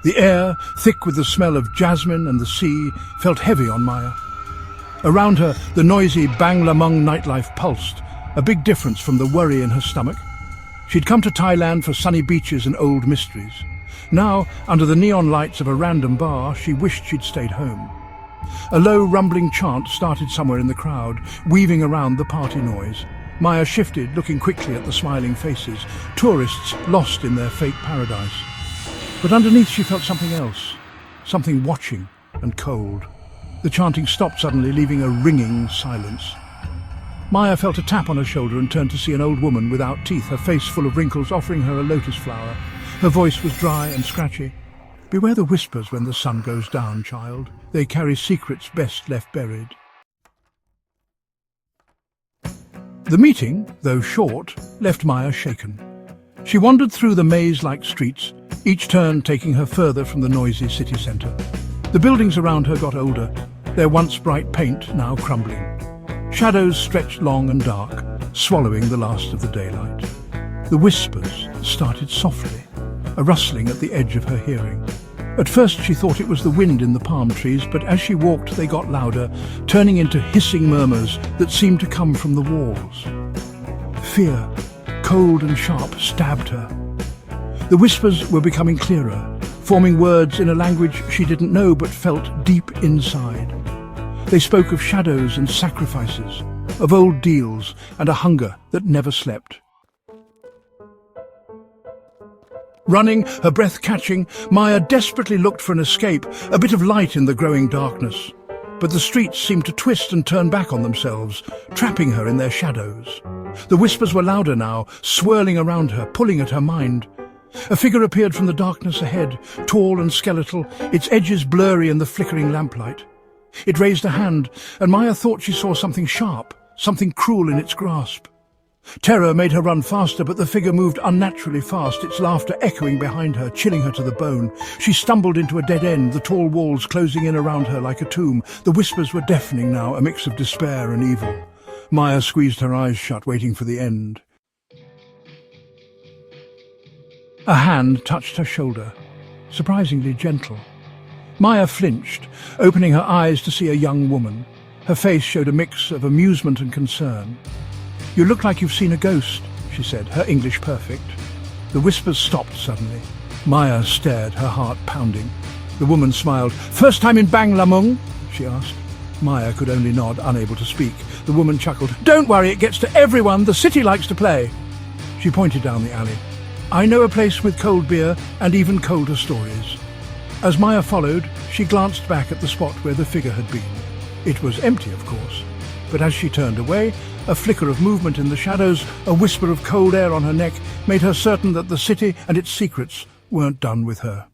The air, thick with the smell of jasmine and the sea, felt heavy on Maya. Around her, the noisy Bang Lamung nightlife pulsed, a big difference from the worry in her stomach. She'd come to Thailand for sunny beaches and old mysteries. Now, under the neon lights of a random bar, she wished she'd stayed home. A low, rumbling chant started somewhere in the crowd, weaving around the party noise. Maya shifted, looking quickly at the smiling faces, tourists lost in their fake paradise. But underneath she felt something else, something watching and cold. The chanting stopped suddenly, leaving a ringing silence. Maya felt a tap on her shoulder and turned to see an old woman without teeth, her face full of wrinkles, offering her a lotus flower. Her voice was dry and scratchy. "Beware the whispers when the sun goes down, child. They carry secrets best left buried." The meeting, though short, left Maya shaken. She wandered through the maze-like streets, each turn taking her further from the noisy city centre. The buildings around her got older, their once bright paint now crumbling. Shadows stretched long and dark, swallowing the last of the daylight. The whispers started softly, a rustling at the edge of her hearing. At first she thought it was the wind in the palm trees, but as she walked they got louder, turning into hissing murmurs that seemed to come from the walls. Fear, cold and sharp, stabbed her. The whispers were becoming clearer, forming words in a language she didn't know but felt deep inside. They spoke of shadows and sacrifices, of old deals and a hunger that never slept. Running, her breath catching, Maya desperately looked for an escape, a bit of light in the growing darkness. But the streets seemed to twist and turn back on themselves, trapping her in their shadows. The whispers were louder now, swirling around her, pulling at her mind. A figure appeared from the darkness ahead, tall and skeletal, its edges blurry in the flickering lamplight. It raised a hand, and Maya thought she saw something sharp, something cruel in its grasp. Terror made her run faster, but the figure moved unnaturally fast, its laughter echoing behind her, chilling her to the bone. She stumbled into a dead end, the tall walls closing in around her like a tomb. The whispers were deafening now, a mix of despair and evil. Maya squeezed her eyes shut, waiting for the end. A hand touched her shoulder, surprisingly gentle. Maya flinched, opening her eyes to see a young woman. Her face showed a mix of amusement and concern. "You look like you've seen a ghost," she said, her English perfect. The whispers stopped suddenly. Maya stared, her heart pounding. The woman smiled. "First time in Bang Lamung?" she asked. Maya could only nod, unable to speak. The woman chuckled. "Don't worry, it gets to everyone. The city likes to play." She pointed down the alley. "I know a place with cold beer and even colder stories." As Maya followed, she glanced back at the spot where the figure had been. It was empty, of course, but as she turned away, a flicker of movement in the shadows, a whisper of cold air on her neck, made her certain that the city and its secrets weren't done with her.